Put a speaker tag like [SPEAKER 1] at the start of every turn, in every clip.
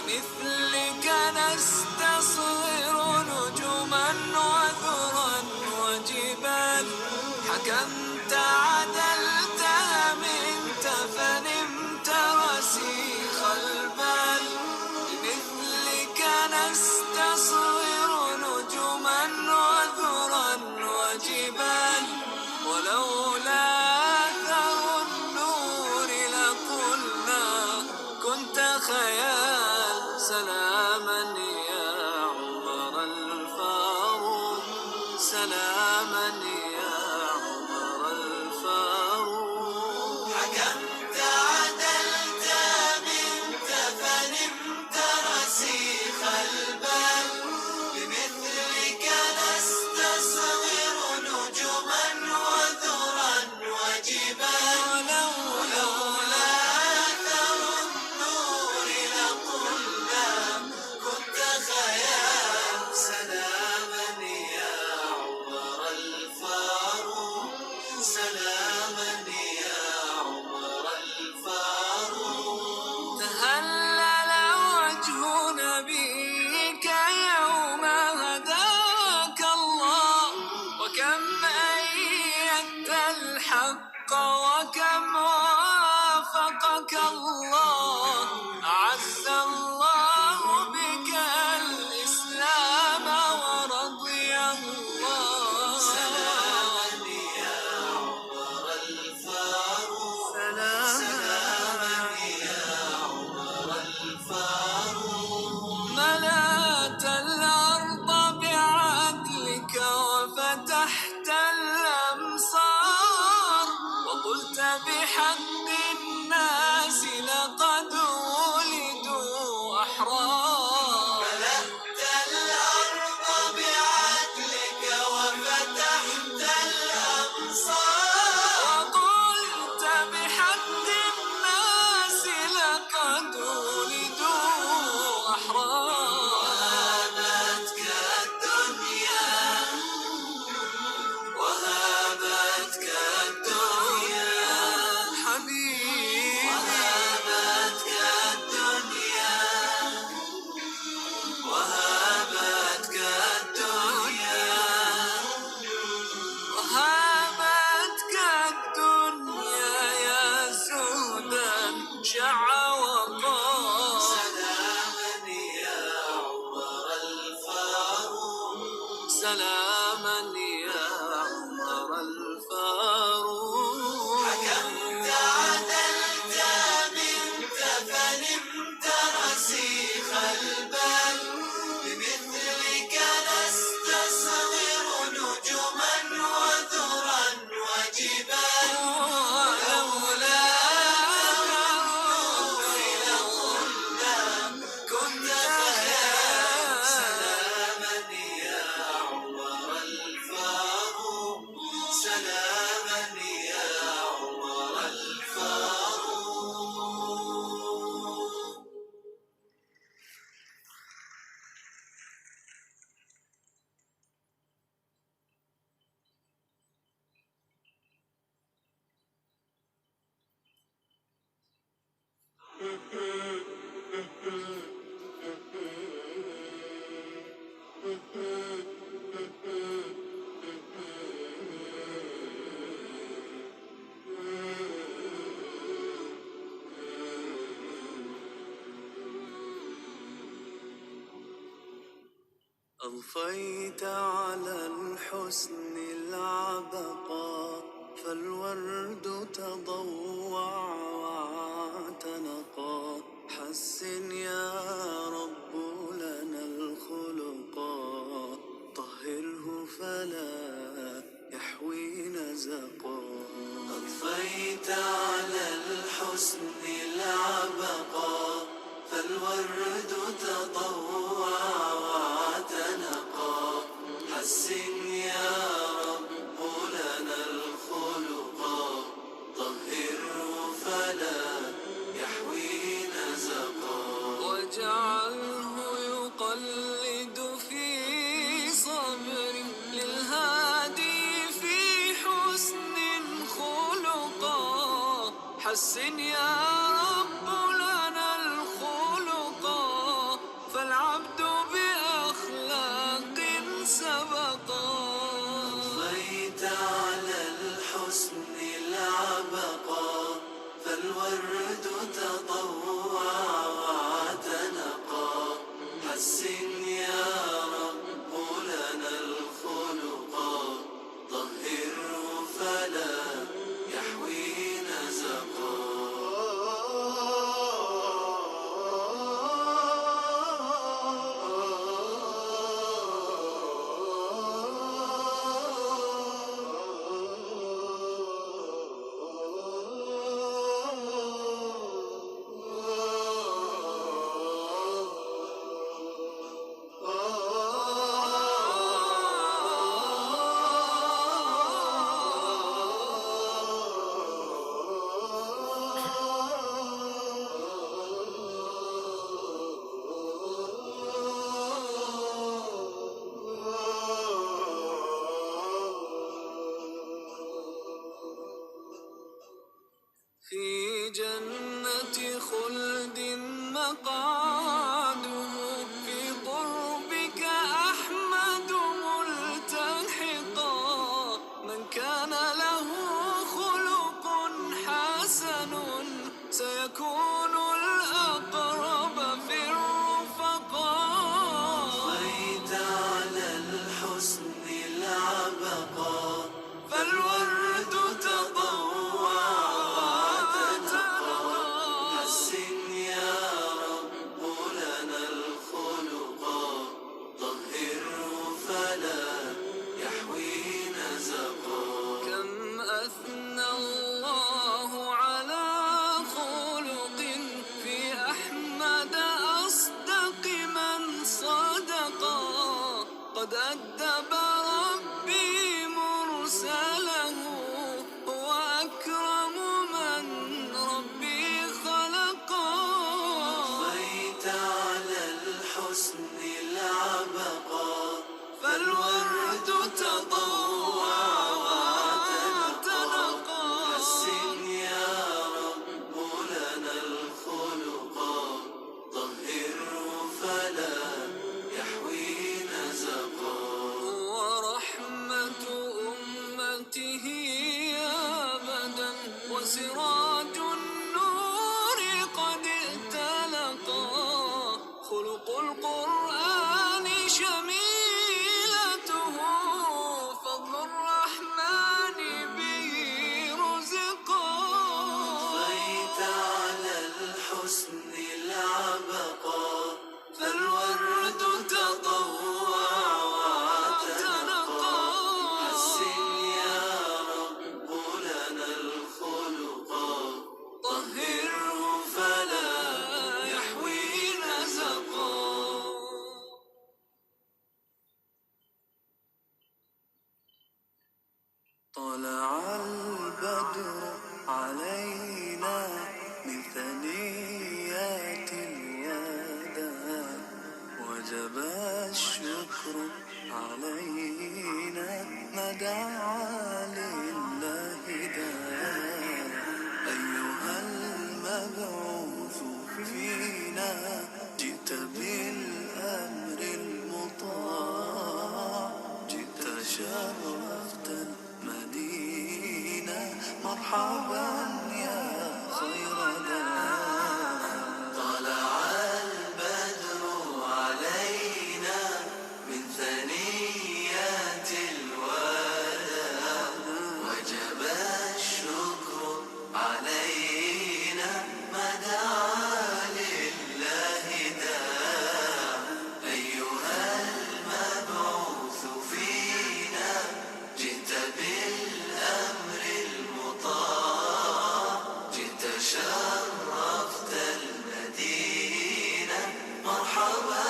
[SPEAKER 1] بمثلك نستصغر نجوما وذرا وجبال. حكمت عدلت منت فنمت رسيخ البال. بمثلك نستصغر نجوما وذرا وجبال. ولولا أثر النور لقلنا كنت خيال. سلاما يا عمر الفاروق، سلاما يا عمر الفاروق. حكمت عدلت منت فنمت رسيخ البال. بمثلك نستصغر نجما وذرا وجبال. ولولا أثر النور لقلنا كنت خيال. سلاما يا عمر الفاروق، سلاما يا عمر الفاروق. تهلل وجه نبيك يوم هداك الله. وكم أيدت الحق وكم وافقك الله. أعز الله بك الإسلام ورضي الله. سلاما يا عمر الفاروق، سلاما يا عمر الفاروق. ملأت الأرض بعدلك وفتحت الأمصار. وقلت بحق الناس لقد ولدوا أحرار. ملأت الأرض بعدلك وفتحت الأمصار. وقلت بحق الناس لقد ولدوا أحرار. وهابتك الدنيا، وهابتك الدنيا حبيبي. وهابتك الدنيا، وهابتك الدنيا، وهابتك الدنيا يا سودا شع وقار. سلاما يا عمر الفاروق، سلاما يا عمر الفاروق. حكمت عدلت منت فنمت رسيخ البال. بمثلك نستصغر نجما وذرا وجبال. ولولا أثر لقلنا كنت خيال. سلاما يا عمر الفاروق، سلاما يا عمر الفاروق. أضفيت على الحسن العبقى، فالورد تضوع واعتنقا. حسن يا رب لنا الخلقا، طهره فلا يحوي نزقا. أضفيت على الحسن العبقى، فالورد تضوع واعتنقا. حسن يا رب لنا الخلقا، طهره فلا يحوي نزقا. واجعله يقلد في صبر للهادي في حسن خلقا. حسن يا رب لنا الخلقا، فالورد تضوع واعتنقا. حسن يا رب لنا الخلقا، طهره فلا يحوي نزقا. في جنة خلد مقعده، في قربك أحمد ملتحقا. من كان له خلق حسن سيكون الأقرب في الرفقاء. صيت على الحسن العبقا، فالورد تضوع واعتنقا. حسن يا رب لنا الخلقا، طهره فلا يحوي نزقا. كم أثنى الله على خلق في أحمد أصدق من صدقا. قد أدب ربي مرسله، هو أكرم من ربي خلقا. صيت على الحسن العبقا، فالورد تضوع واعتنقا. حسن يا رب لنا الخلقا، طهره فلا يحوي نزقا. ورحمة أمته أبدا وسراج النور قد ائتلقا. خلق القرآن شميلته، فضل الرحمن به رزقا. صيت على الحسن العبقا، فالورد تضوع واعتنقا. حسن يا رب لنا الخلقا، طهره فلا يحوي نزقا. طلع البدر علينا من ثنيات الوداع، وجب الشكر علينا ما دعا لله داع. أيها المبعوث فينا جئت بالأمر المطاع، جئت شرفت المدينة مرحبا يا خير داع. طلع البدر علينا من ثنيات الوداع، وجب الشكر علينا ما دعا لله داع. أيها المبعوث فينا جئت بالأمر المطاع، جئت شرفت المدينة مرحبا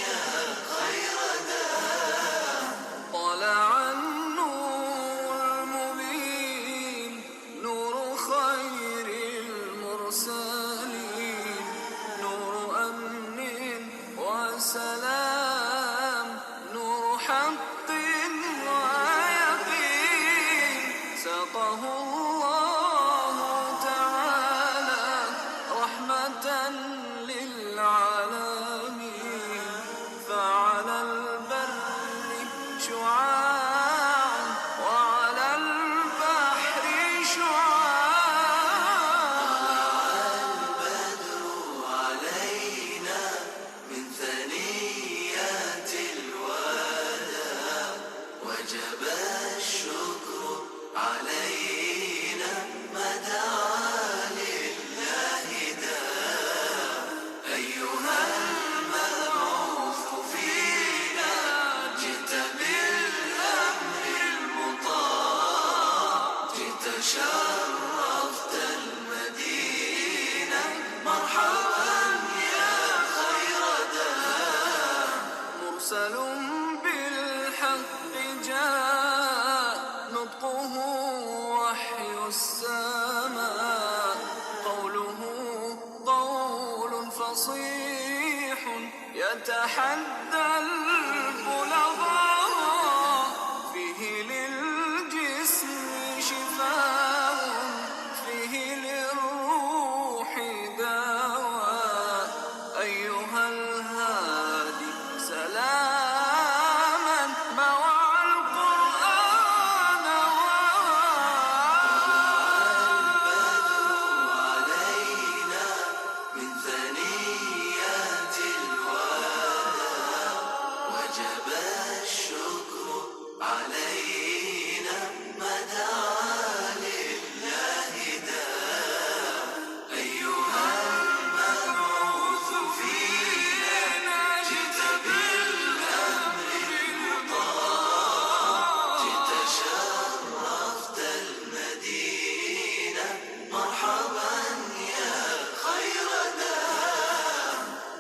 [SPEAKER 1] يا خير داع. طلع النور المبين، نور خير المرسلين، نور أمن وسلام، نور حق ويقين. ساقه الله تعالى رحمة للعالمين، فعلى البر شعاع وعلى البحر شعاع. فصيح يتحدى البلغاء، فيه للجسم شفاء، فيه للروح دواء. أيها الهادي سلاما مع القرآن
[SPEAKER 2] علينا من ثنيات الوداع، وجب الشكر علينا ما دعا لله داع. أيها المبعوث فينا جئت بالأمر المطاع، جئت شرفت المدينة، مرحبا يا خير داع.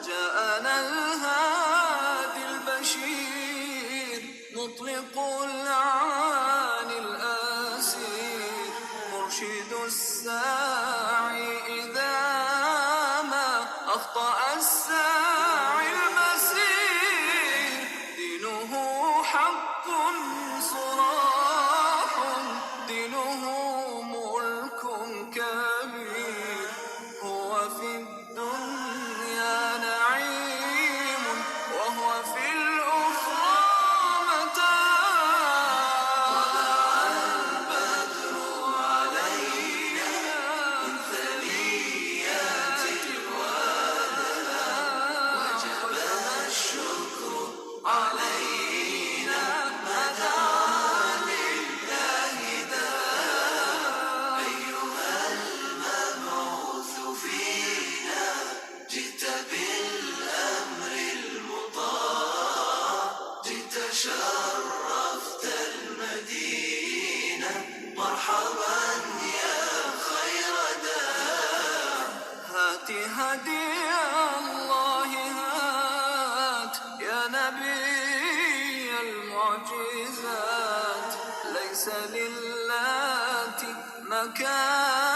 [SPEAKER 1] جاءنا الهادي البشير مطلق العاني الآسير، مرشد الساعي إذا ما أخطأ الساعي المسير. دينه حق صراح، دينه ملك كبير. هو في الدنيا نعيم، وهو في الأخرى متاع.
[SPEAKER 2] البدر علينا من ثنيات الوداع، وجب الشكر علينا ما دعا لله داع. أيها المبعوث فينا جئت بالأمر المطاع، جئت شرفت المدينة، مرحبا يا خير داع.
[SPEAKER 1] هات هدي الله هات يا نبي المعجزات، ليس للات مكان